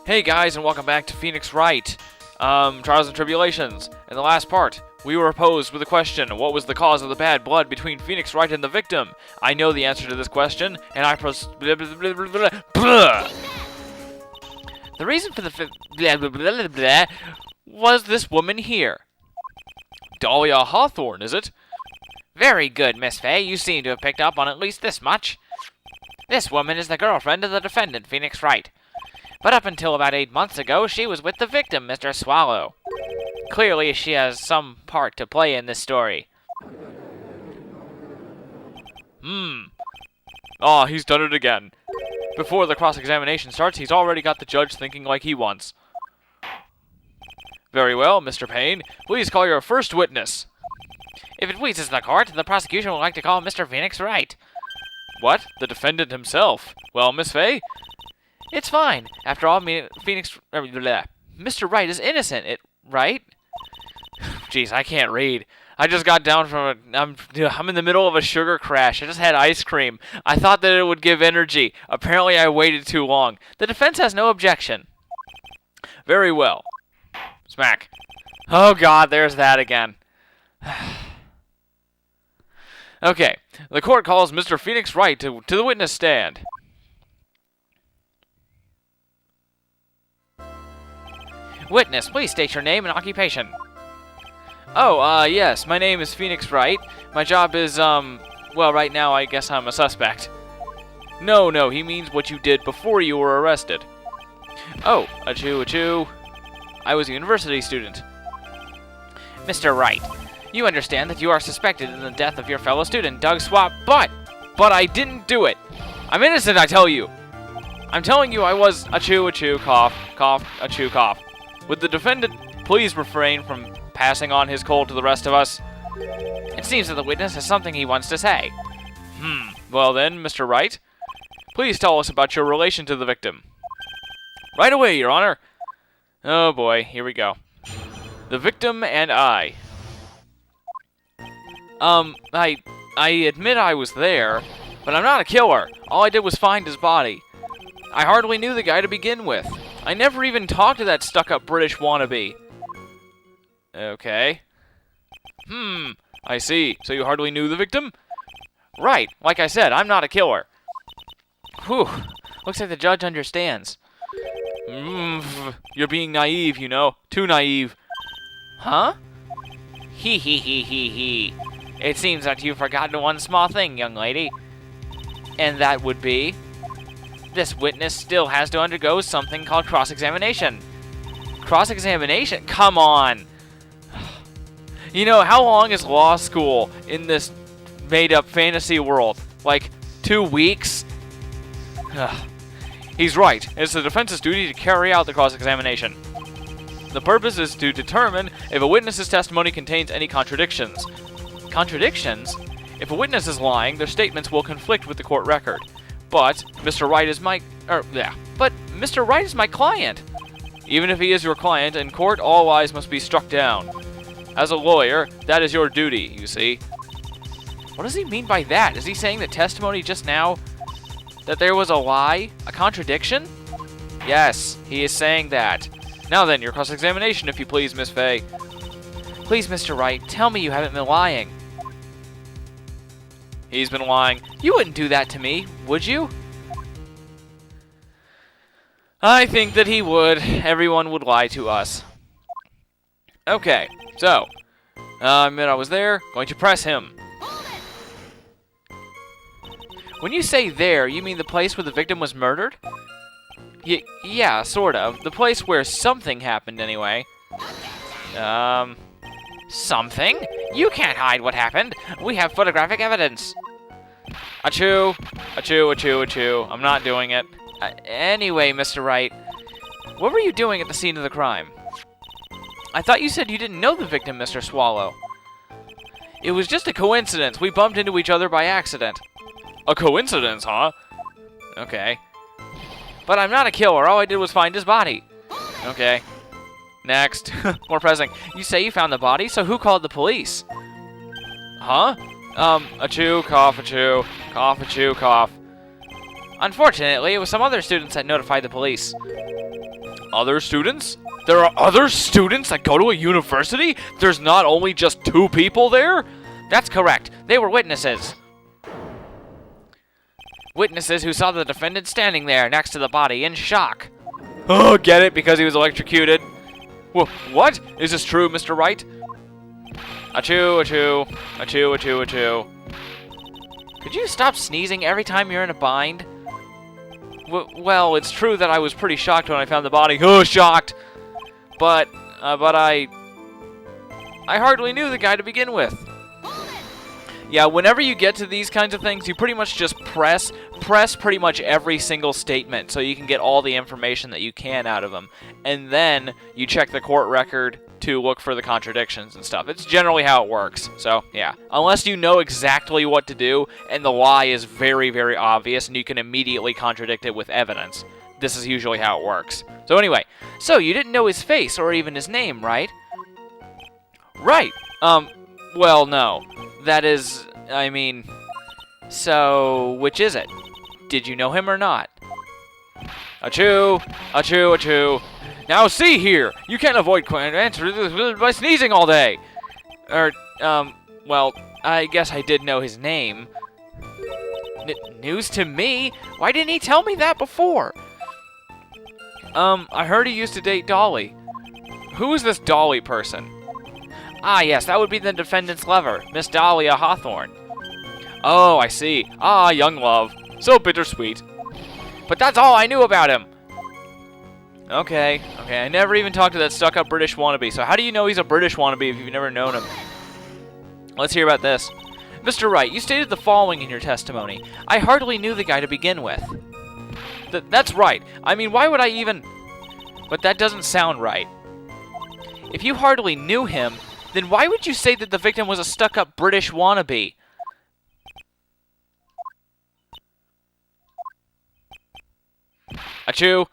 Hey guys, and welcome back to Phoenix Wright. Trials and Tribulations. In the last part, we were posed with a question: what was the cause of the bad blood between Phoenix Wright and the victim? I know the answer to this question, and I The reason for the was this woman here. Dahlia Hawthorne, is it? Very good, Miss Fay. You seem to have picked up on at least this much. This woman is the girlfriend of the defendant, Phoenix Wright. But up until about 8 months ago, she was with the victim, Mr. Swallow. Clearly, she has some part to play in this story. Oh, he's done it again. Before the cross-examination starts, he's already got the judge thinking like he wants. Very well, Mr. Payne. Please call your first witness. If it pleases the court, the prosecution would like to call Mr. Phoenix Wright. What? The defendant himself? Well, Miss Fay? It's fine. After all, Mr. Wright is innocent, right? Jeez, I can't read. I just got down from I'm in the middle of a sugar crash. I just had ice cream. I thought that it would give energy. Apparently, I waited too long. The defense has no objection. Very well. Smack. Oh, God, there's that again. Okay, the court calls Mr. Phoenix Wright to the witness stand. Witness, please state your name and occupation. Oh, yes, my name is Phoenix Wright. My job is, well, right now I guess I'm a suspect. No, he means what you did before you were arrested. Oh, achoo. I was a university student. Mr. Wright, you understand that you are suspected in the death of your fellow student, Doug Swap, but I didn't do it. I'm innocent, I tell you. I'm telling you I was achoo, cough, achoo, cough. Would the defendant please refrain from passing on his cold to the rest of us? It seems that the witness has something he wants to say. Well then, Mr. Wright, please tell us about your relation to the victim. Right away, Your Honor. Oh boy, here we go. The victim and I. I admit I was there, but I'm not a killer. All I did was find his body. I hardly knew the guy to begin with. I never even talked to that stuck-up British wannabe. Okay. I see. So you hardly knew the victim? Right. Like I said, I'm not a killer. Whew. Looks like the judge understands. You're being naive, you know. Too naive. Huh? He. It seems that you've forgotten one small thing, young lady. And that would be... this witness still has to undergo something called cross-examination. Cross-examination? Come on! You know, how long is law school in this made-up fantasy world? Like, 2 weeks? He's right. It's the defense's duty to carry out the cross-examination. The purpose is to determine if a witness's testimony contains any contradictions. Contradictions? If a witness is lying, their statements will conflict with the court record. But Mr. Wright is Mr. Wright is my client. Even if he is your client, in court, all lies must be struck down. As a lawyer, that is your duty, you see. What does he mean by that? Is he saying that testimony just now, that there was a lie? A contradiction? Yes, he is saying that. Now then, your cross-examination, if you please, Miss Fay. Please, Mr. Wright, tell me you haven't been lying. He's been lying. You wouldn't do that to me, would you? I think that he would. Everyone would lie to us. Okay, so. I admit I was there. Going to press him. When you say there, you mean the place where the victim was murdered? Yeah, sort of. The place where something happened, anyway. Something? You can't hide what happened. We have photographic evidence. Achoo. I'm not doing it. Anyway, Mr. Wright, what were you doing at the scene of the crime? I thought you said you didn't know the victim, Mr. Swallow. It was just a coincidence. We bumped into each other by accident. A coincidence, huh? Okay. But I'm not a killer. All I did was find his body. Okay. Next. More pressing. You say you found the body, so who called the police? Huh? Achoo, cough, achoo. Cough, achoo, cough. Unfortunately, it was some other students that notified the police. Other students? There are other students that go to a university? There's not only just 2 people there? That's correct. They were witnesses. Witnesses who saw the defendant standing there next to the body in shock. Oh, get it? Because he was electrocuted? What? Is this true, Mr. Wright? Achoo, achoo. Achoo, achoo, achoo. Could you stop sneezing every time you're in a bind? Well, it's true that I was pretty shocked when I found the body. Oh, shocked! But I hardly knew the guy to begin with. Yeah, whenever you get to these kinds of things, you pretty much just press pretty much every single statement so you can get all the information that you can out of them. And then you check the court record to look for the contradictions and stuff. It's generally how it works. So, yeah. Unless you know exactly what to do and the lie is very, very obvious and you can immediately contradict it with evidence. This is usually how it works. So anyway, so you didn't know his face or even his name, right? Right. Well, no. That is, I mean, so which is it? Did you know him or not? Achoo, achoo, achoo. Now see here, you can't avoid answering by sneezing all day. Well, I guess I did know his name. News to me? Why didn't he tell me that before? I heard he used to date Dolly. Who is this Dolly person? Ah, yes, that would be the defendant's lover, Miss Dahlia Hawthorne. Oh, I see. Ah, young love. So bittersweet. But that's all I knew about him. Okay, I never even talked to that stuck-up British wannabe, so how do you know he's a British wannabe if you've never known him? Let's hear about this. Mr. Wright, you stated the following in your testimony. I hardly knew the guy to begin with. That's right. I mean, why would I even... But that doesn't sound right. If you hardly knew him, then why would you say that the victim was a stuck-up British wannabe? Achoo.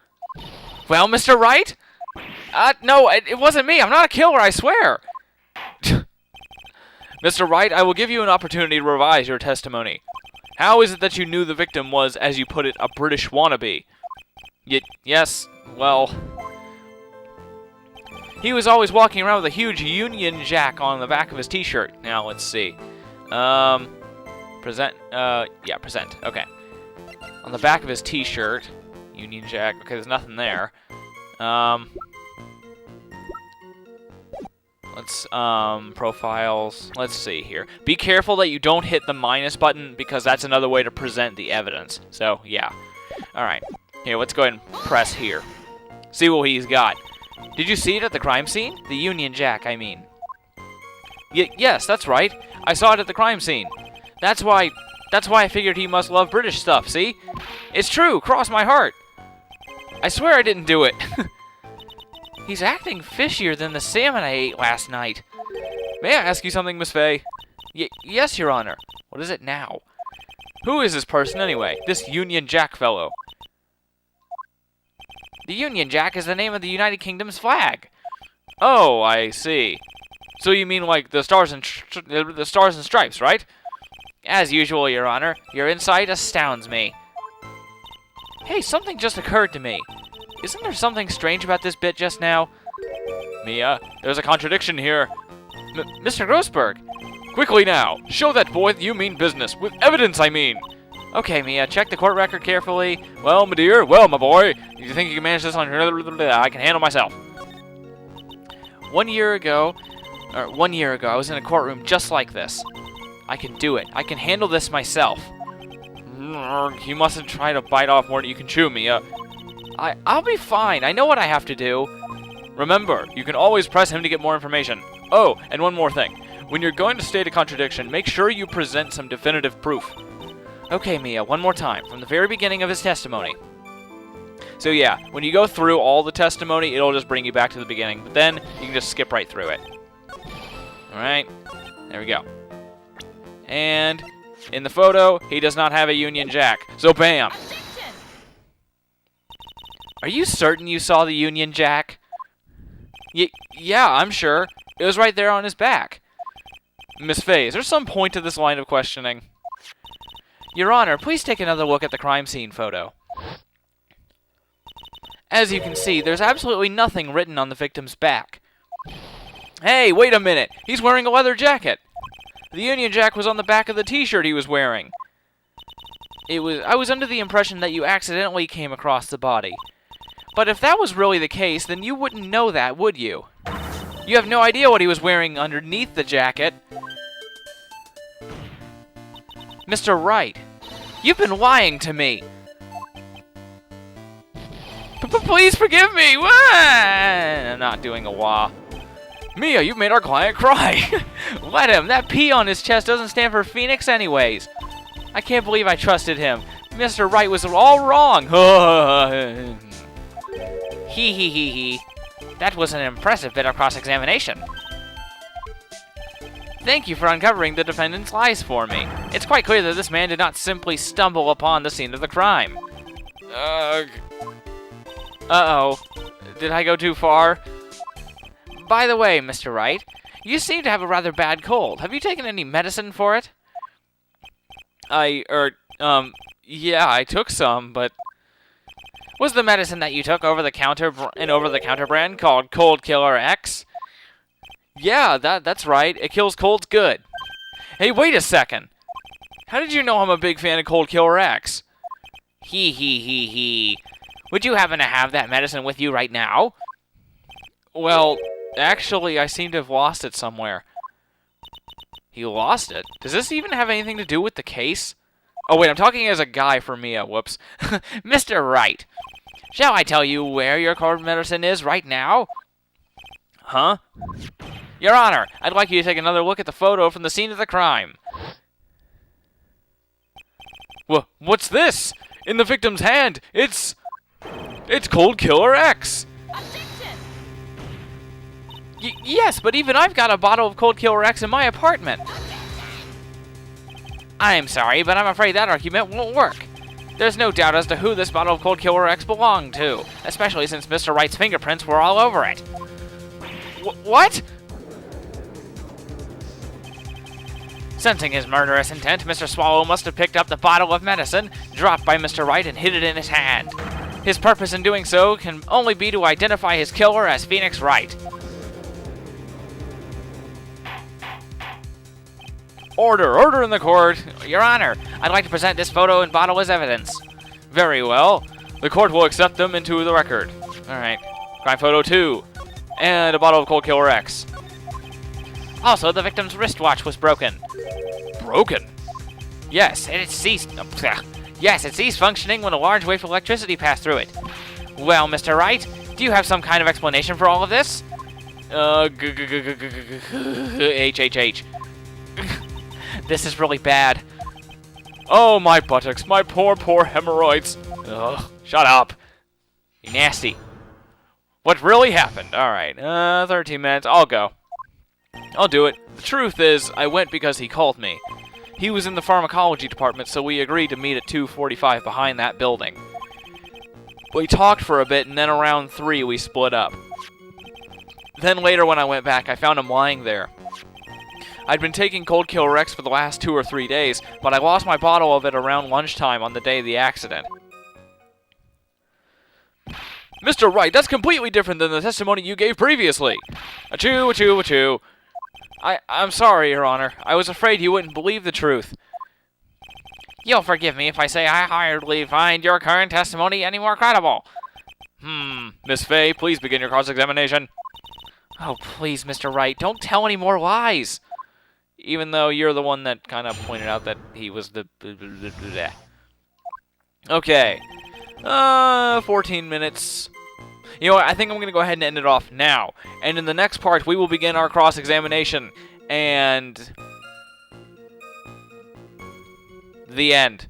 Well, Mr. Wright? No, it wasn't me. I'm not a killer, I swear. Mr. Wright, I will give you an opportunity to revise your testimony. How is it that you knew the victim was, as you put it, a British wannabe? Yes, well... He was always walking around with a huge Union Jack on the back of his t-shirt. Now, let's see. Present. Okay. On the back of his t-shirt, Union Jack. Okay, there's nothing there. Let's, profiles. Let's see here. Be careful that you don't hit the minus button, because that's another way to present the evidence. So, yeah. Alright. Here, let's go ahead and press here. See what he's got. Did you see it at the crime scene? The Union Jack, I mean. Yes, that's right. I saw it at the crime scene. That's why I figured he must love British stuff, see? It's true, cross my heart. I swear I didn't do it. He's acting fishier than the salmon I ate last night. May I ask you something, Miss Fay? Yes, Your Honor. What is it now? Who is this person, anyway? This Union Jack fellow. The Union Jack is the name of the United Kingdom's flag. Oh, I see. So you mean like the stars and stripes, right? As usual, Your Honor. Your insight astounds me. Hey, something just occurred to me. Isn't there something strange about this bit just now? Mia, there's a contradiction here. Mr. Grossberg. Quickly now, show that boy that you mean business. With evidence, I mean. Okay, Mia, check the court record carefully. Well, my dear, well, my boy, you think you can manage this on your... I can handle myself. 1 year ago, I was in a courtroom just like this. I can do it. I can handle this myself. You mustn't try to bite off more than you can chew, Mia. I'll be fine. I know what I have to do. Remember, you can always press him to get more information. Oh, and one more thing. When you're going to state a contradiction, make sure you present some definitive proof. Okay, Mia, one more time, from the very beginning of his testimony. So yeah, when you go through all the testimony, it'll just bring you back to the beginning, but then you can just skip right through it. Alright, there we go. And in the photo, he does not have a Union Jack, so bam! Are you certain you saw the Union Jack? Yeah, I'm sure. It was right there on his back. Miss Fay, is there some point to this line of questioning? Your Honor, please take another look at the crime scene photo. As you can see, there's absolutely nothing written on the victim's back. Hey, wait a minute! He's wearing a leather jacket! The Union Jack was on the back of the t-shirt he was wearing. I was under the impression that you accidentally came across the body. But if that was really the case, then you wouldn't know that, would you? You have no idea what he was wearing underneath the jacket. Mr. Wright, you've been lying to me. Please forgive me! Wah! I'm not doing a wah. Mia, you've made our client cry. Let him. That P on his chest doesn't stand for Phoenix anyways. I can't believe I trusted him. Mr. Wright was all wrong. He. That was an impressive bit of cross-examination. Thank you for uncovering the defendant's lies for me. It's quite clear that this man did not simply stumble upon the scene of the crime. Uh-oh. Did I go too far? By the way, Mr. Wright, you seem to have a rather bad cold. Have you taken any medicine for it? Yeah, I took some, but... Was the medicine that you took over-the-counter brand called Cold Killer X? Yeah, that's right. It kills colds good. Hey, wait a second. How did you know I'm a big fan of Cold Killer X? He. Would you happen to have that medicine with you right now? Well, actually, I seem to have lost it somewhere. He lost it? Does this even have anything to do with the case? Oh, wait, I'm talking as a guy for Mia. Whoops. Mr. Wright, shall I tell you where your cold medicine is right now? Huh? Your Honor, I'd like you to take another look at the photo from the scene of the crime. What's this? In the victim's hand, it's Cold Killer X. Yes, but even I've got a bottle of Cold Killer X in my apartment. I'm sorry, but I'm afraid that argument won't work. There's no doubt as to who this bottle of Cold Killer X belonged to, especially since Mr. Wright's fingerprints were all over it. What? Sensing his murderous intent, Mr. Swallow must have picked up the bottle of medicine dropped by Mr. Wright and hid it in his hand. His purpose in doing so can only be to identify his killer as Phoenix Wright. Order in the court. Your Honor, I'd like to present this photo and bottle as evidence. Very well. The court will accept them into the record. Alright. Crime photo 2. And a bottle of Cold Killer X. Also, the victim's wristwatch was broken. Broken? Yes, it ceased. Yes, it ceased functioning when a large wave of electricity passed through it. Well, Mr. Wright, do you have some kind of explanation for all of this? H. This is really bad. Oh, my buttocks, my poor hemorrhoids. Ugh, shut up. You nasty. What really happened? Alright, 13 minutes, I'll go. I'll do it. The truth is, I went because he called me. He was in the pharmacology department, so we agreed to meet at 2:45 behind that building. We talked for a bit, and then around 3 we split up. Then later when I went back, I found him lying there. I'd been taking Cold Killer X for the last 2 or 3 days, but I lost my bottle of it around lunchtime on the day of the accident. Mr. Wright, that's completely different than the testimony you gave previously. Achoo. I'm sorry, Your Honor. I was afraid you wouldn't believe the truth. You'll forgive me if I say I hardly find your current testimony any more credible. Miss Fay, please begin your cross-examination. Oh, please, Mr. Wright, don't tell any more lies. Even though you're the one that kind of pointed out that he was the... Okay. 14 minutes. You know what, I think I'm going to go ahead and end it off now. And in the next part, we will begin our cross-examination. And... the end.